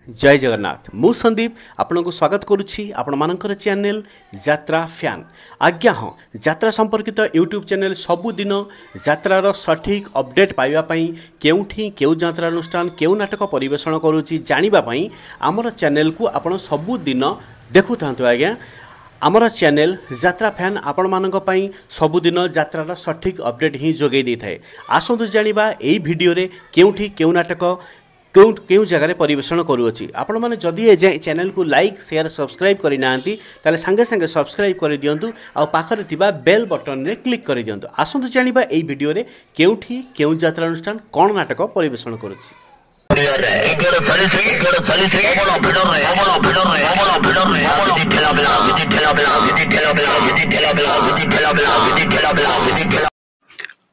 जय जगन्नाथ मु संदीप आपन को स्वागत करुच्ची आपण मानकर चैनल यात्रा फैन। आज्ञा हाँ, यात्रा संपर्कित यूट्यूब चैनल सबुदिन यात्रार सठिक अपडेट पाइबापी केउठी केउ यात्रा अनुष्ठान केउ नाटक परिवेषण करुच्ची जानिबापी आमर चैनल को आपण सबुदिन देखु थांतु। आज्ञा आमर चैनल यात्रा फैन आपण मानक पई सबुदिन यात्रार सठिक अपडेट ही जोगै दै थाए। आसंतु जानिबा एई भिडियो रे केउठी केउ नाटक क्यों जगह परिवेषण करुच्ची। आपण मैंने जदि ए चैनल को लाइक शेयर सब्सक्राइब करना ताले संगे संगे सब्सक्राइब कर दिंतु आ पाखरे थिबा बेल बटन रे क्लिक कर दिंतु। आसंतु जानिबा एई भिडियो रे केउठी केउ यात्रा अनुष्ठान कोन नाटक परिवेषण करुच्ची।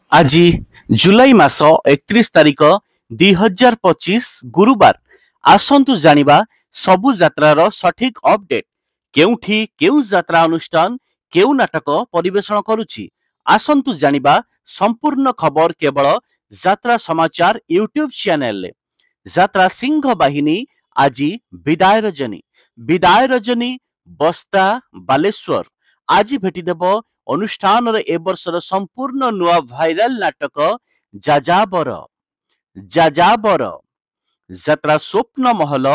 आज जुलाई मास 31 तारिख 2025 गुरुवार। आसंतु जानिबा सबु यात्रार सठिक अपडेट केउठी केउ यात्रा अनुष्ठान केउ नाटक परिवेषण करुच्ची। आसंतु जानिबा संपूर्ण खबर केवल यात्रा समाचार यूट्यूब चैनल ले। यात्रा सिंह बाहिनी आज विदाय रजनी बस्ता बालेश्वर आज भेटिदेव अनुष्ठान ए वर्षर संपूर्ण नुआ भाइराल नाटक जाजाबर यात्रा स्वप्न महल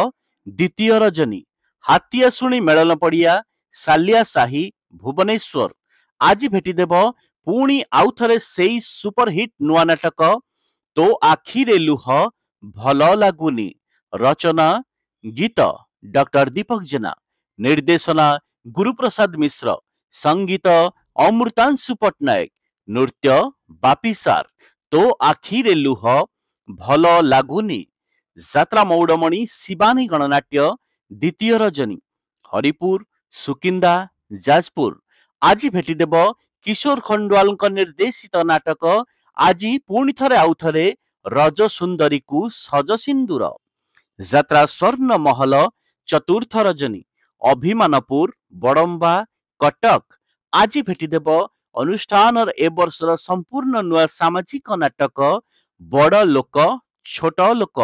द्वितीय रजनी हाथियाशुणी मेलन पड़िया सालिया साही भुवनेश्वर आज भेटिदेव पुणी आउ थरे सेई सुपरहिट नुआ नाटक तो आखिरे लुह भल लागुनी। रचना गीत डॉक्टर दीपक जेना, निर्देशना गुरुप्रसाद मिश्र, संगीत अमृतांशु पट्टनायक, नृत्य बापी सार, तो आखिरे लुह भल लागुनी। यात्रा मौड़मणि शिवानी गणनाट्य द्वितीय रजनी हरिपुर सुकिंदा जाजपुर आज भेटिदेव किशोर खंडवाल निर्देशित नाटक आज पुणी थरे आउ थरे रज सुंदरी को सज सिंदूर। यात्रा स्वर्ण महल चतुर्थ रजनी अभिमानपुर बड़म्बा कटक आज भेटिदेव अनुष्ठान ए वर्षर संपूर्ण नुआ सामाजिक नाटक बड़ लोक छोट लोक।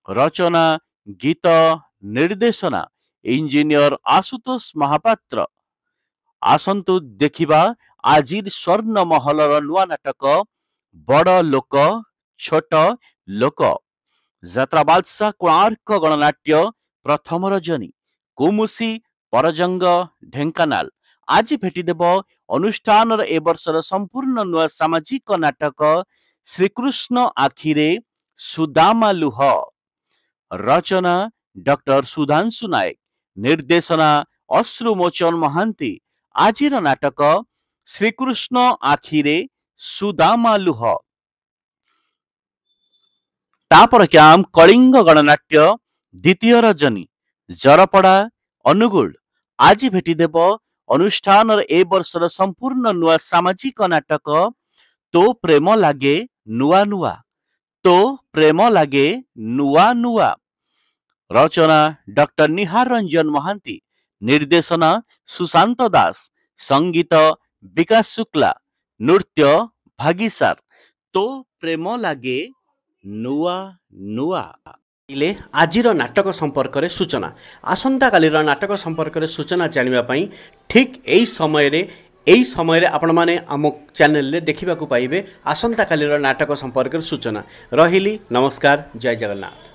रचना गीत निर्देशना इंजीनियर आशुतोष महापात्र। आसंतु देखिबा आजिर स्वर्ण महलर नुआ नाटक बड़ लोक छोट लोक। यात्रा बादशाह कोणार्क गणनाट्य प्रथम रजनी कुमुसी परजंग ढेंकानाल आज भेटिदेव अनुष्ठान ए वर्षर संपूर्ण नुआ सामाजिक नाटक श्रीकृष्ण आखिरे सुदामा लुह। रचना डॉक्टर सुधांशु नायक, निर्देशना अश्रुमोचन महांती आजिर नाटक श्रीकृष्ण आखिरे सुदामा लुह। तापर क्याम कलिंग गणनाट्य द्वितीय रजनी जरपड़ा अनुगुल आज भेटिदेव अनुष्ठान ए वर्षर संपूर्ण नुआ सामाजिक नाटक तो प्रेम लागे नुआ नुआ, तो प्रेम लागे नुआ नुआ। रचना डॉक्टर निहार रंजन महांती, निर्देशना सुशांत दास, संगीत विकास शुक्ला, नृत्य भागीसार, तो प्रेम लागे नुआ नुआ। आजिर नाटक संपर्क रे सूचना आसंता कालीर नाटक संपर्क रे सूचना जानिबा पई ठीक एई समय रे आपण माने आम चैनल रे देखिबा को पाइबे आसंता कालीर नाटक संपर्क रे सूचना। रहिली नमस्कार, जय जगन्नाथ।